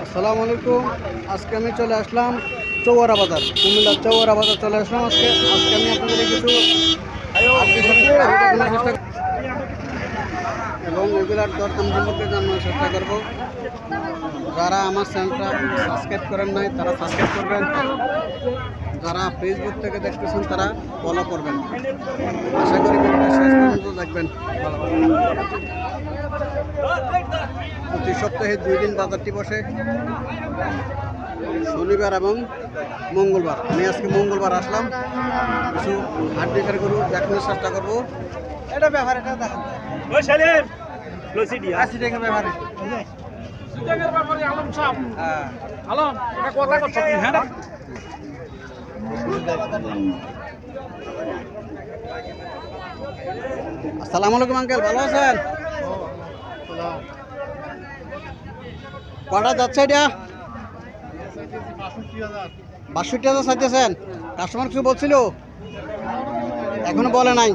আসসালামু আলাইকুম। আজকে আমি চলে আসলাম চৌয়ারা বাজার, কুমিল্লার চৌয়ারা বাজার চলে আসলাম আজকে আমি আপনাদের কিছু চেষ্টা এবং এগুলার দরদাম সম্পর্কে জানানোর চেষ্টা করব। যারা আমার চ্যানেলটা সাবস্ক্রাইব করেন নাই তারা সাবস্ক্রাইব করবেন, যারা ফেসবুক থেকে দেখতেছেন তারা ফলো করবেন। আশা করি ভিডিওটা শেষ পর্যন্ত দেখবেন। প্রতি সপ্তাহে 2 দিন বাজারটি বসে, শনিবার এবং মঙ্গলবার। আমি আজকে মঙ্গলবার আসলাম, কিছু হাট দেখার গরু দেখানোর চেষ্টা করবো। এটা ব্যাপার, এটা দেখেন আসসালামু আলাইকুম আঙ্কেল, ভালো আছেন? কটা যাচ্ছে এটা? 62,000 চাইতেছেন। কাস্টমার কিছু বলছিল? এখনো বলে নাই,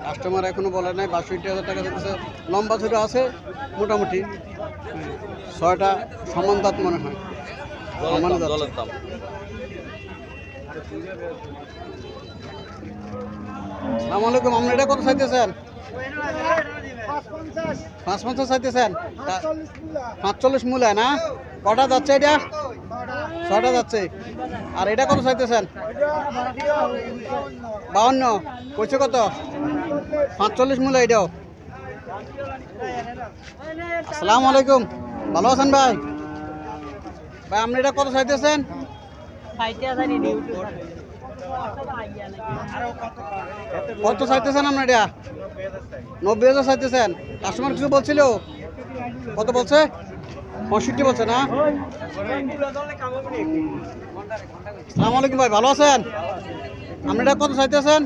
কাস্টমার এখনো বলে নাই। 62,000 টাকা চাইতেছে। লম্বা ছোটো আছে মোটামুটি 6টা সমান দাঁত মনে হয়। সমান দাঁত। আসসালামু আলাইকুম, আপনি এটা কত চাইতেছেন? 550 চাইতেছেন। 45 মূল্য না? কটা যাচ্ছে এটা? 6টা যাচ্ছে। আর এটা কত চাইতেছেন? 52 কইছে কত? 45 মূল্য এটাও। আসসালামু আলাইকুম, ভালো আছেন ভাই? ভাই আপনি এটা কত চাইতেছেন? কত চাইতেছেন আপনি এটা? 90,000 চাইতেছেন। কাস্টমার কিছু বলছিল? কত বলছে? 65 বলছে না? আসসালামু আলাইকুম ভাই, ভালো আছেন? আপনি এটা কত চাইতেছেন?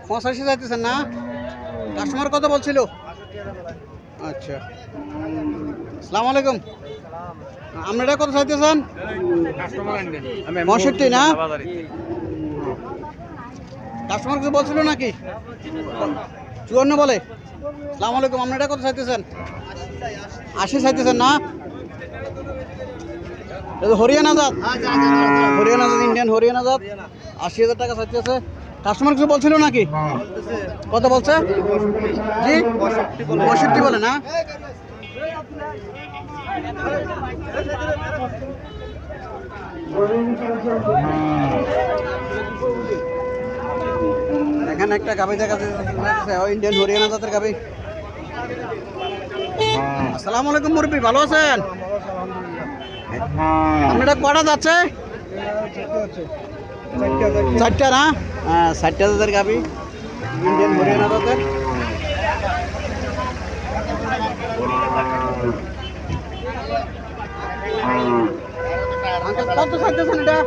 85 চাইতেছেন না? কাস্টমার কত বলছিল? আচ্ছা, আসসালামু আলাইকুম, আপনি এটা কত চাইতেছেন? 65 না? কাস্টমার কিছু বলছিল নাকি? 54 বলে। আসসালামু আলাইকুম, আপনি এটা কত চাইতেছেন? 80 চাইতেছেন না? হরিয়ানা জাত, হরিয়ানা জাত, ইন্ডিয়ান হরিয়ানা জাত। 80,000 টাকা চাইতেছে। কাস্টমার কিছু বলছিল নাকি? কত বলছে? জি 65 বলে না? এখানে একটা গাভী দেখা যাচ্ছে, ইন্ডিয়ান হরিয়ানা জাতের গাভী। আসসালামু আলাইকুম মুরব্বি, ভালো আছেন? আপনারা কটা যাচ্ছে? 4টা না? হ্যাঁ, 60 জাতের গাভী, ইন্ডিয়ান হরিয়ানা জাতের। আঙ্কেল কত চাইতেছেন এটা?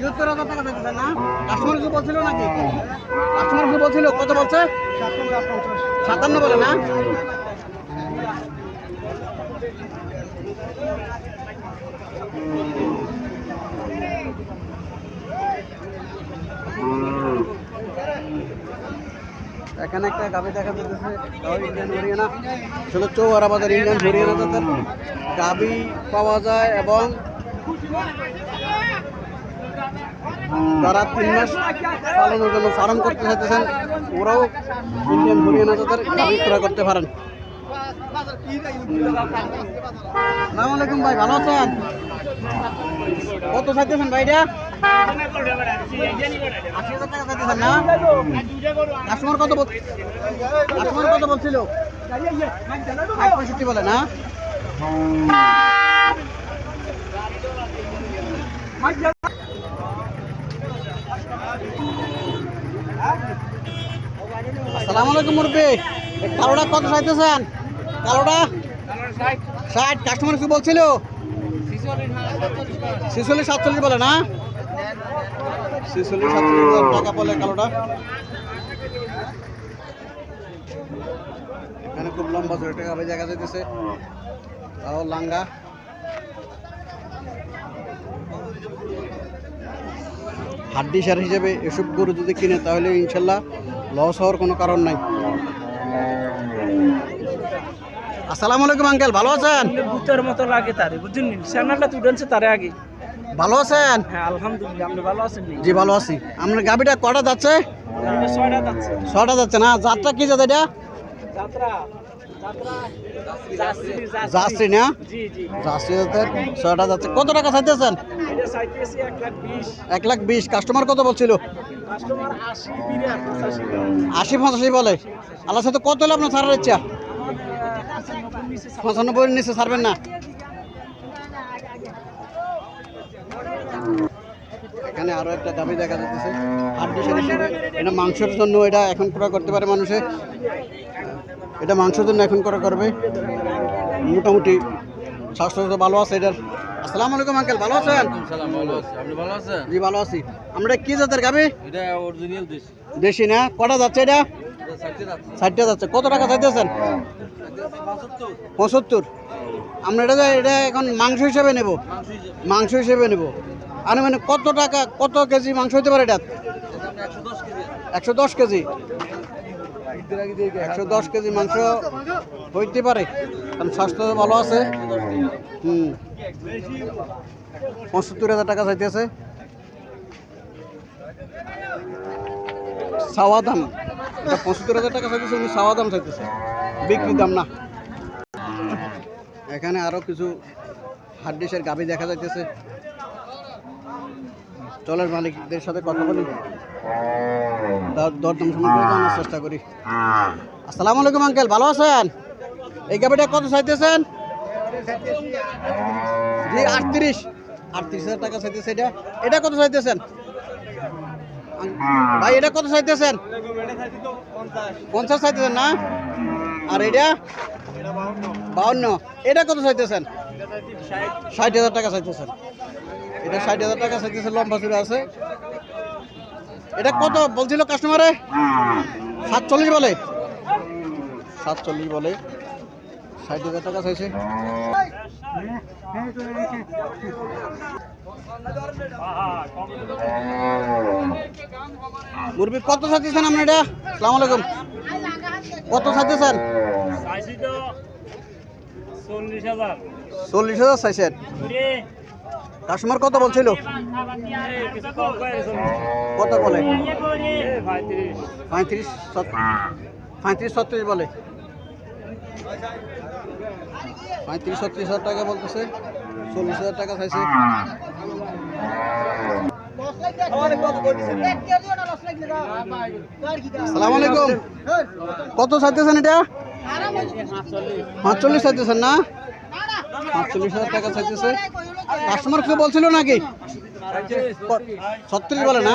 73,000 টাকা চাইতেছেন না? কাস্টমার কিছু বলছিল নাকি? কাস্টমার কিছু বলছিল? কত বলছে? 57 বলে না? এখানে একটা গাভী দেখা যাচ্ছে, ইন্ডিয়ান হরিয়ানা। আসলে চৌয়ারা বাজার ইন্ডিয়ান হরিয়ানা জাতের গাভী পাওয়া যায়, এবং যারা 3 মাস পালনের জন্য ফার্ম করতে চাইতেছেন ওরাও ইন্ডিয়ান হরিয়ানা জাতের গাভী ক্রয় করতে পারেন। আসসালামু আলাইকুম ভাই, ভালো আছেন? কত চাইতেছেন ভাই এটা? 80,000 টাকা চাইতেছেন না? কাস্টমার কত বলছিল? 65 বলে না? আসসালামু আলাইকুম মুরব্বি, কালোটা কত চাইতেছেন? কালোটা 60। কাস্টমার কি বলছিল? 46-47 বলে না? 46-47 টাকা বলে কালোটা। এখানে খুব লম্বা ছোট টাকা জায়গা যাইতেছে, তাও লাঙ্গা। হাড্ডি সার হিসেবে এসব গরু যদি কিনে তাহলে ইনশাল্লাহ লস হওয়ার কোনো কারণ নাই। আসসালামু আলাইকুম আঙ্কেল, ভালো আছেন? ভূতের মতো লাগে তারে, বুঝছেন? চ্যানেলটা তুলেছে তারে আগে। ভালো আছেন? হ্যাঁ আলহামদুলিল্লাহ, আপনি ভালো আছেন? জি ভালো আছি। আপনার গাবিটা কটা যাচ্ছে? 6টা যাচ্ছে। 6টা যাচ্ছে না? যাত্রা কি যাতে এটা? যাত্রা যাত্রী না? জি জি। যাত্রী যাতে 6টা যাচ্ছে। কত টাকা চাইতেছেন? এটা চাইতেছি 1,20,000। 1,20,000। কাস্টমার কত বলছিল? কাস্টমার 80, 85 80-85 বলে। আল্লাহ সাথে কত হলে আপনার ছাড়ার ইচ্ছা? 95 নিচে ছাড়বেন না? এখানে আরো একটা গাভী দেখা যাচ্ছে, হাড্ডি সারি হিসেবে। এটা মাংসের জন্য এটা এখন ক্রয় করতে পারে মানুষে, এটা মাংসের জন্য এখন ক্রয় করবে। মোটামুটি স্বাস্থ্য তো ভালো আছে এটার। আসসালামু আলাইকুম আঙ্কেল, ভালো আছেন? আপনি ভালো আছেন? জি ভালো আছি। আমরা কি জাতের গাভী? এটা অরিজিনাল দেশি। দেশি না? কটা যাচ্ছে এটা? 60টা যাচ্ছে। কত টাকা চাইতেছেন? 75। আমরা এটা এখন মাংস হিসেবে নেব, মাংস হিসেবে নেব। আর মানে কত টাকা, কত কেজি মাংস হতে পারে এটা? 110 কেজি। 110 কেজি মাংস হইতে পারে, কারণ স্বাস্থ্য ভালো আছে। 75,000 টাকা চাইতেছে চাওয়া দাম। এটা 75,000 টাকা চাইতেছে, উনি চাওয়া দাম চাইতেছে, বিক্রি দাম না। এখানে আরো কিছু হাড্ডিসের গাভী দেখা যাইতেছে। চলের মালিকদের সাথে কথা বলি, দরদাম সম্পর্কে জানার চেষ্টা করি। আসসালামু আলাইকুম আঙ্কেল, ভালো আছেন? এই গাভীটা কত চাইতেছেন? জি 38,000 টাকা চাইতেছে। এটা কত চাইতেছেন ভাই? এটা কত চাইতেছেন? 50 চাইতেছেন না? আর এটা 52। এটা কত চাইতেছেন? 60,000 টাকা চাইতেছেন। এটা 60,000 টাকা চাইতেছে, লম্বা চূড়া আছে। এটা কত বলছিল কাস্টমারে? 47 বলে। 47 বলে, 60,000 টাকা চাইছে। মুরবি কত চাইতেছেন আপনি এটা? আসসালামু আলাইকুম, কত চাইতেছেন? 40,000 চাইছেন। কাস্টমার কত বলছিল? কত বলে? 35-36 বলে। 35-36,000 টাকা বলতেছে, 40,000 টাকা চাইছে। আসসালামু আলাইকুম, কত চাইতেছেন এটা? 45 চাইতেছেন না? 45,000 টাকা চাইতেছে। কাস্টমার কিছু বলছিল নাকি? 36 বলে না?